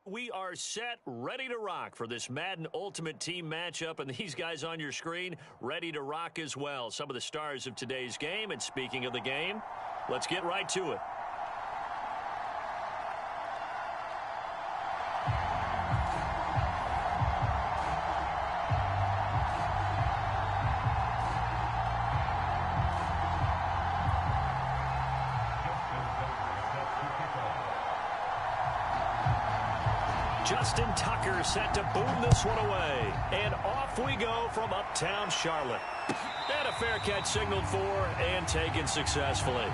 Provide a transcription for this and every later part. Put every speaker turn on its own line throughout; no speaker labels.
We are set, ready to rock for this Madden Ultimate Team matchup, and these guys on your screen ready to rock as well. Some of the stars of today's game, and speaking of the game, let's get right to it. Justin Tucker set to boom this one away. And off we go from uptown Charlotte. And a fair catch signaled for and taken successfully.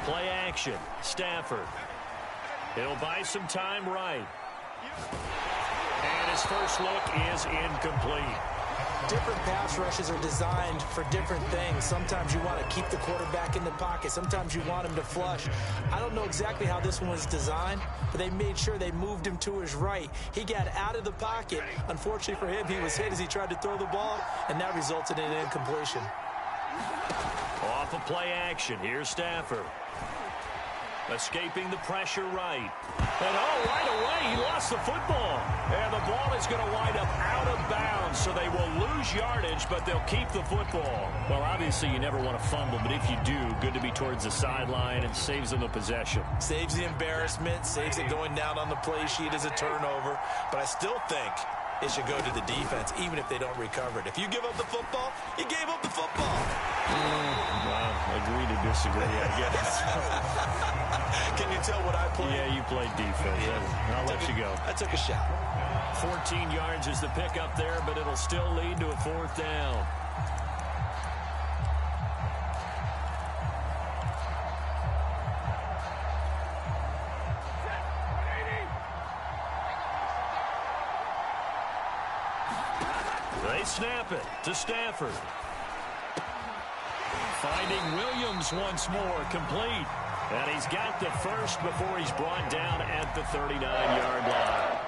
Play action. Stafford. He'll buy some time right. And his first look is incomplete.
Different pass rushes are designed for different things. Sometimes you want to keep the quarterback in the pocket. Sometimes you want him to flush. I don't know exactly how this one was designed, but they made sure they moved him to his right. He got out of the pocket. Unfortunately for him, he was hit as he tried to throw the ball, and that resulted in an incompletion.
Off of play action. Here's Stafford. Escaping the pressure right. And right away, he lost the football. And the ball is going to wind up out of bounds, so they will lose yardage, but they'll keep the football. Well, obviously, you never want to fumble, but if you do, good to be towards the sideline and saves them the possession.
Saves the embarrassment, saves it going down on the play sheet as a turnover. But I still think it should go to the defense, even if they don't recover it. If you give up the football, you gave up the football.
Well, agree to disagree, I guess.
Can you tell what I played?
Yeah, you played defense. Yeah. I'll let you go.
I took a shot.
14 yards is the pickup there, but it'll still lead to a fourth down. They snap it to Stafford. Finding Williams once more, complete. And he's got the first before he's brought down at the 39-yard line.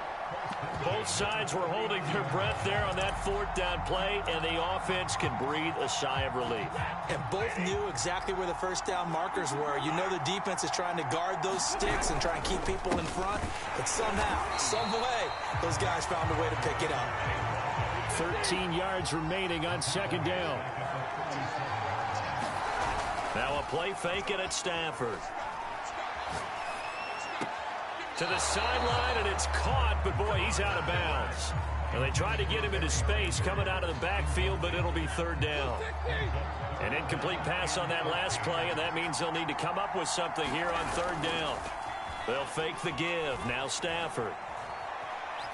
Both sides were holding their breath there on that fourth down play, and the offense can breathe a sigh of relief.
And both knew exactly where the first down markers were. You know the defense is trying to guard those sticks and try and keep people in front, but somehow, some way, those guys found a way to pick it up.
13 yards remaining on second down. Now a play fake it at Stafford. To the sideline, and it's caught, but boy, he's out of bounds. And they tried to get him into space coming out of the backfield, but it'll be third down. An incomplete pass on that last play, and that means they'll need to come up with something here on third down. They'll fake the give. Now Stafford.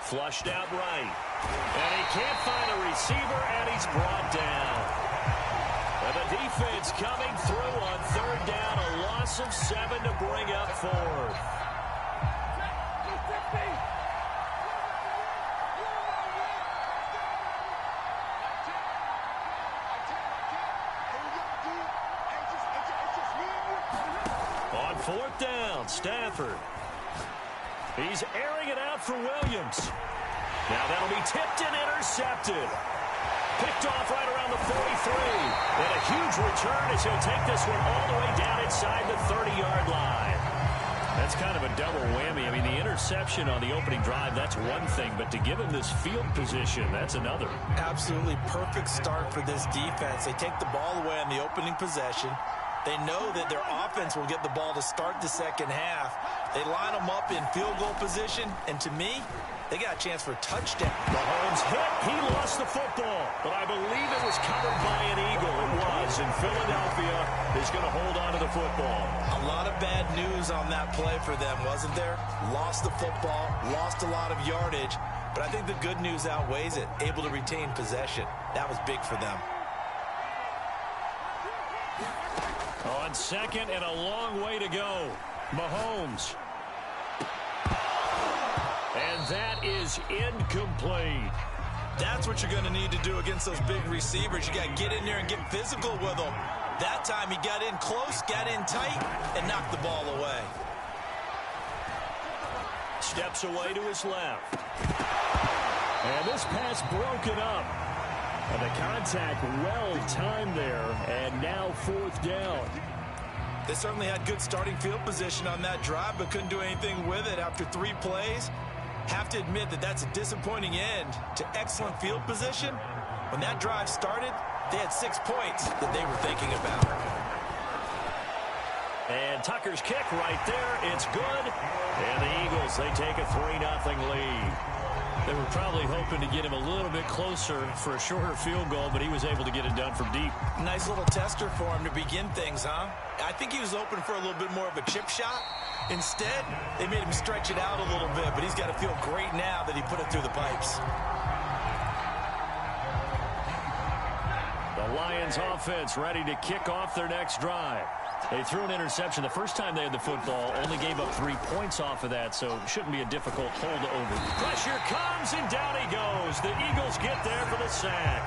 Flushed out right. And he can't find a receiver, and he's brought down. And the defense coming through on third down. A loss of 7 to bring up fourth. On fourth down, Stafford. He's airing it out for Williams. Now that'll be tipped and intercepted. Picked off right around the 43. And a huge return as he'll take this one all the way down inside the 30-yard line. That's kind of a double whammy. I mean, the interception on the opening drive, that's one thing. But to give him this field position, that's another.
Absolutely perfect start for this defense. They take the ball away on the opening possession. They know that their offense will get the ball to start the second half. They line them up in field goal position, and to me, they got a chance for a touchdown.
Mahomes hit. He lost the football, but I believe it was covered by an Eagle. It was, and Philadelphia is going to hold on to the football.
A lot of bad news on that play for them, wasn't there? Lost the football, lost a lot of yardage, but I think the good news outweighs it. Able to retain possession. That was big for them.
On second and a long way to go. Mahomes. And that is incomplete.
That's what you're going to need to do against those big receivers. You got to get in there and get physical with them. That time he got in close, got in tight, and knocked the ball away.
steps away to his left. And this pass broken up. And the contact well timed there, and now 4th down.
They certainly had good starting field position on that drive, but couldn't do anything with it after 3 plays. Have to admit that that's a disappointing end to excellent field position. When that drive started, they had 6 points that they were thinking about.
And Tucker's kick right there. It's good. And the Eagles, they take a 3-0 lead. They were probably hoping to get him a little bit closer for a shorter field goal, but he was able to get it done from deep.
Nice little tester for him to begin things, huh? I think he was open for a little bit more of a chip shot. Instead, they made him stretch it out a little bit, but he's got to feel great now that he put it through the pipes.
The Lions offense ready to kick off their next drive. They threw an interception the first time they had the football, only gave up 3 points off of that, so it shouldn't be a difficult holdover. Pressure comes, and down he goes. The Eagles get there for the sack.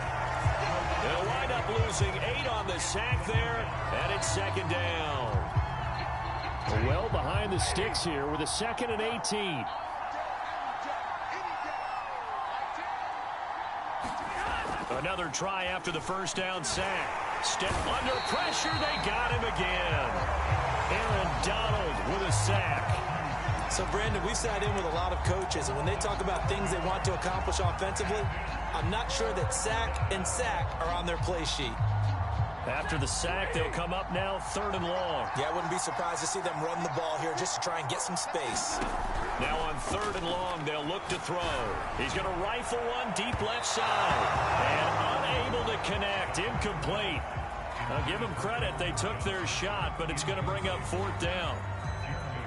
They'll wind up losing 8 on the sack there, and it's 2nd down. Well behind the sticks here with a 2nd and 18. Another try after the first down sack. Step under pressure. They got him again. Aaron Donald with a sack.
So, Brandon, we sat in with a lot of coaches, and when they talk about things they want to accomplish offensively, I'm not sure that sack and sack are on their play sheet.
After the sack, they'll come up now 3rd and long.
Yeah, I wouldn't be surprised to see them run the ball here just to try and get some space.
Now on 3rd and long, they'll look to throw. He's going to rifle one deep left side. And unable to connect. Incomplete. I'll give them credit. They took their shot, but it's going to bring up 4th down.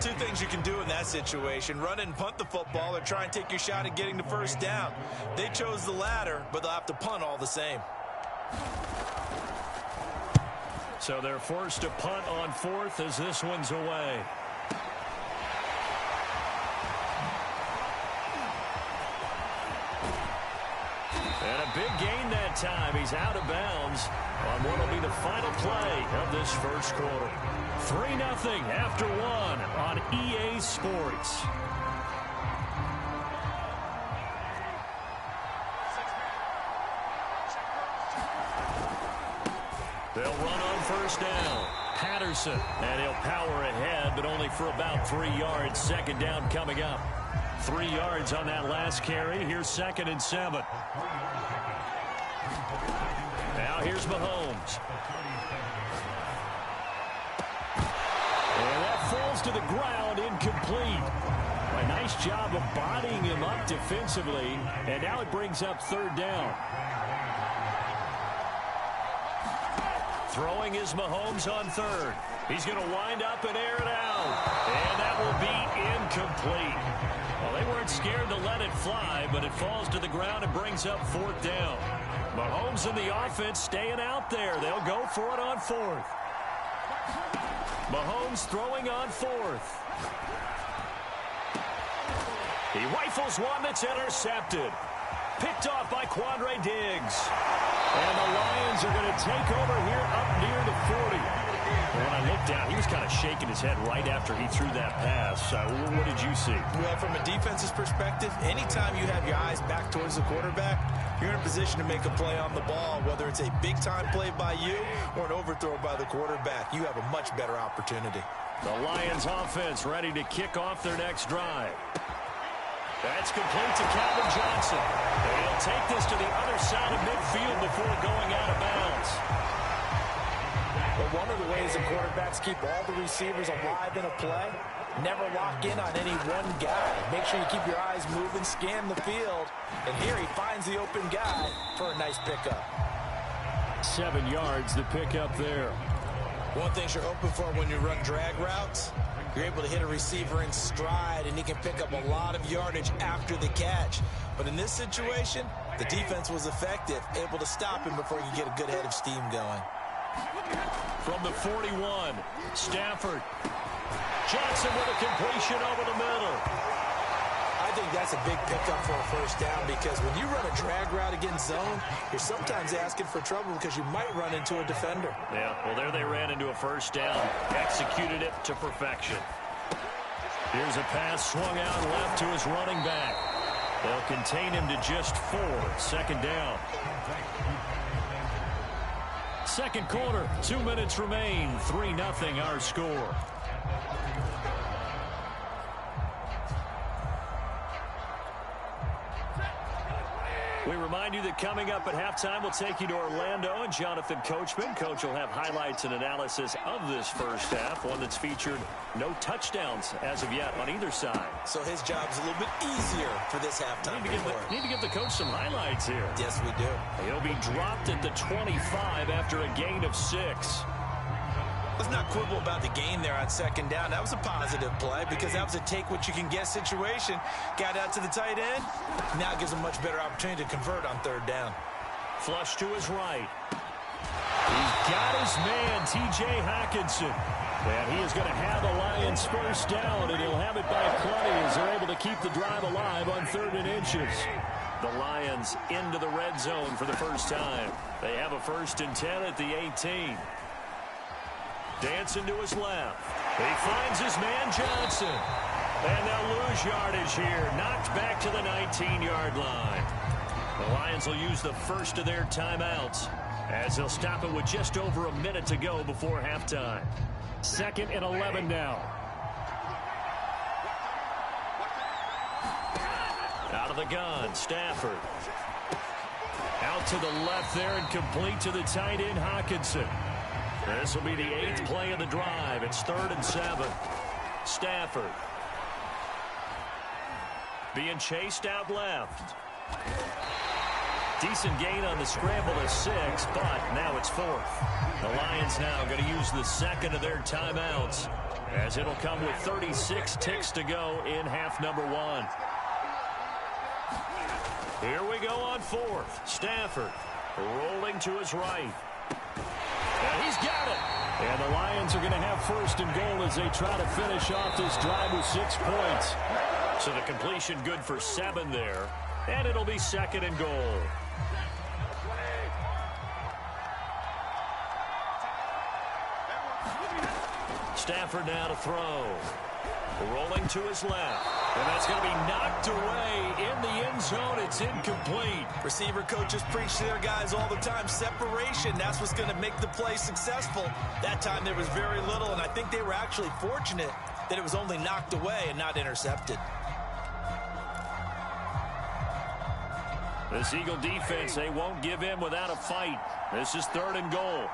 2 things you can do in that situation. Run and punt the football or try and take your shot at getting the first down. They chose the latter, but they'll have to punt all the same.
So they're forced to punt on 4th as this one's away. And a big gain that time. He's out of bounds on what will be the final play of this first quarter. 3-0 after 1 on EA Sports. They'll run on first down. Patterson, and he'll power ahead, but only for about 3 yards. 2nd down coming up. 3 yards on that last carry. Here's 2nd and 7. Now here's Mahomes. And that falls to the ground, incomplete. A nice job of bodying him up defensively, and now it brings up 3rd down. Throwing is Mahomes on 3rd. He's going to wind up and air it out. And that will be incomplete. Well, they weren't scared to let it fly, but it falls to the ground and brings up 4th down. Mahomes and the offense staying out there. They'll go for it on 4th. Mahomes throwing on 4th. He rifles one that's intercepted. Picked off by Quandre Diggs. And the Lions are going to take over here up near the 40. When I looked down, he was kind of shaking his head right after he threw that pass. What did you see?
Well, from a defense's perspective, anytime you have your eyes back towards the quarterback, you're in a position to make a play on the ball, whether it's a big-time play by you or an overthrow by the quarterback. You have a much better opportunity.
The Lions offense ready to kick off their next drive. That's complete to Calvin Johnson. And he'll take this to the other side of midfield before going out of bounds.
Well, one of the ways the quarterbacks keep all the receivers alive in a play, never lock in on any one guy. Make sure you keep your eyes moving, scan the field. And here he finds the open guy for a nice pickup.
7 yards to pick up there.
One thing you're hoping for when you run drag routes, you're able to hit a receiver in stride, and he can pick up a lot of yardage after the catch. But in this situation, the defense was effective, able to stop him before he could get a good head of steam going.
From the 41, Stafford. Johnson with a completion over the middle.
I think that's a big pickup for a first down, because when you run a drag route against zone, you're sometimes asking for trouble because you might run into a defender.
Yeah, well, there they ran into a first down. Executed it to perfection. Here's a pass swung out left to his running back. They'll contain him to just 4. Second down. Second quarter, 2 minutes remain. 3-0 our score. We remind you that coming up at halftime, we'll take you to Orlando and Jonathan Coachman. Coach will have highlights and analysis of this first half, one that's featured no touchdowns as of yet on either side.
So his job's a little bit easier for this halftime.
Need to give the coach some highlights here.
Yes, we do.
He'll be dropped at the 25 after a gain of 6.
Let's not quibble about the gain there on second down. That was a positive play because that was a take-what-you-can-get situation. Got out to the tight end. Now gives him much better opportunity to convert on third down.
Flush to his right. He's got his man, T.J. Hockenson. And he is going to have the Lions first down, and he'll have it by plenty as they're able to keep the drive alive on 3rd and inches. The Lions into the red zone for the first time. They have a 1st and 10 at the 18. Dancing to his left. He finds his man Johnson. And they'll lose yardage here. Knocked back to the 19-yard line. The Lions will use the first of their timeouts as they'll stop it with just over a minute to go before halftime. 2nd and 11 now. Out of the gun, Stafford. Out to the left there and complete to the tight end, Hockenson. This will be the 8th play of the drive. It's 3rd and 7. Stafford. Being chased out left. Decent gain on the scramble of 6, but now it's 4th. The Lions now going to use the 2nd of their timeouts as it'll come with 36 ticks to go in half number 1. Here we go on 4th. Stafford rolling to his right. And he's got it. And the Lions are going to have 1st and goal as they try to finish off this drive with 6 points. So the completion good for 7 there. And it'll be 2nd and goal. Stafford now to throw. Rolling to his left. And that's going to be knocked away in the end zone. It's incomplete.
Receiver coaches preach to their guys all the time. Separation, that's what's going to make the play successful. That time there was very little, and I think they were actually fortunate that it was only knocked away and not intercepted.
This Eagle defense, they won't give in without a fight. This is 3rd and goal.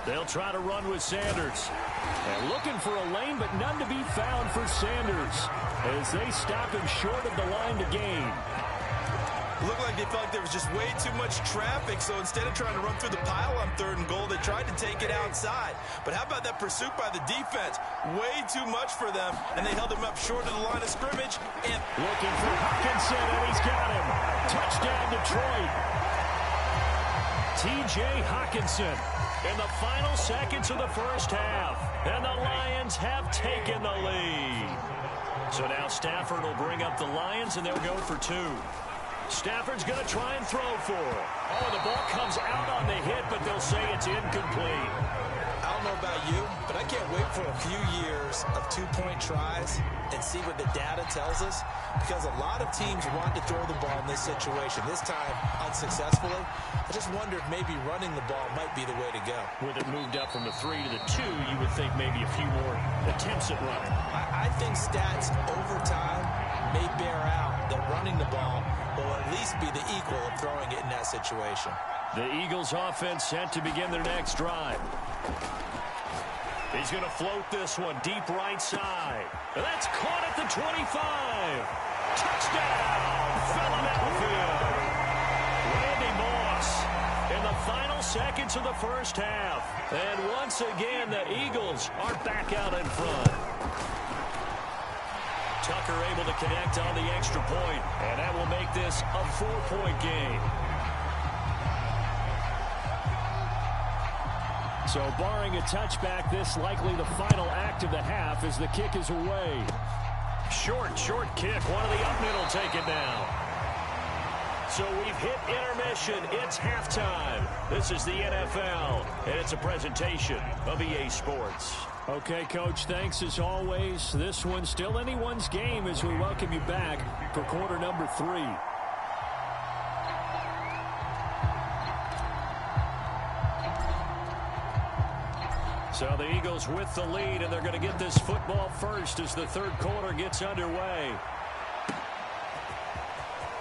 They'll try to run with Sanders. And looking for a lane, but none to be found for Sanders as they stop him short of the line to gain.
It looked like they felt like there was just way too much traffic, so instead of trying to run through the pile on 3rd and goal, they tried to take it outside. But how about that pursuit by the defense? Way too much for them, and they held him up short of the line of scrimmage. And
looking for Hockenson, and he's got him. Touchdown, Detroit. T.J. Hockenson in the final seconds of the first half. And the Lions have taken the lead. So now Stafford will bring up the Lions, and they'll go for 2. Stafford's going to try and throw for it. Oh, the ball comes out on the hit, but they'll say it's incomplete.
I don't know about you, but I can't wait for a few years of 2-point tries and see what the data tells us, because a lot of teams want to throw the ball in this situation. This time, unsuccessfully. I just wonder if maybe running the ball might be the way to go.
With it moved up from the 3 to the 2, you would think maybe a few more attempts at running.
I think stats over time may bear out that running the ball will at least be the equal of throwing it in that situation.
The Eagles offense set to begin their next drive. He's going to float this one deep right side. And that's caught at the 25. Touchdown, Philadelphia. Randy Moss in the final seconds of the first half. And once again, the Eagles are back out in front. Tucker able to connect on the extra point, and that will make this a 4-point game. So barring a touchback, this likely the final act of the half as the kick is away. Short kick. One of the up middle take it down. So we've hit intermission. It's halftime. This is the NFL, and it's a presentation of EA Sports. Okay, Coach, thanks as always. This one's still anyone's game as we welcome you back for quarter number 3. So the Eagles with the lead, and they're going to get this football first as the third quarter gets underway.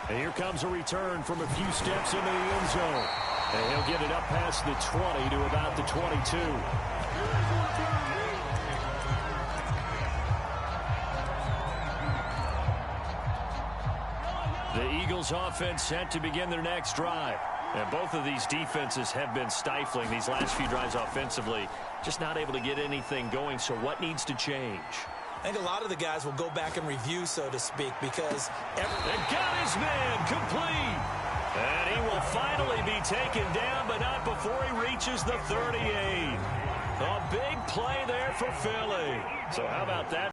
And here comes a return from a few steps into the end zone. And he'll get it up past the 20 to about the 22. The Eagles offense set to begin their next drive. And both of these defenses have been stifling these last few drives offensively. Just not able to get anything going. So what needs to change?
I think a lot of the guys will go back and review, so to speak, because
they got his man complete. And he will finally be taken down, but not before he reaches the 38. A big play there for Philly. So how about that?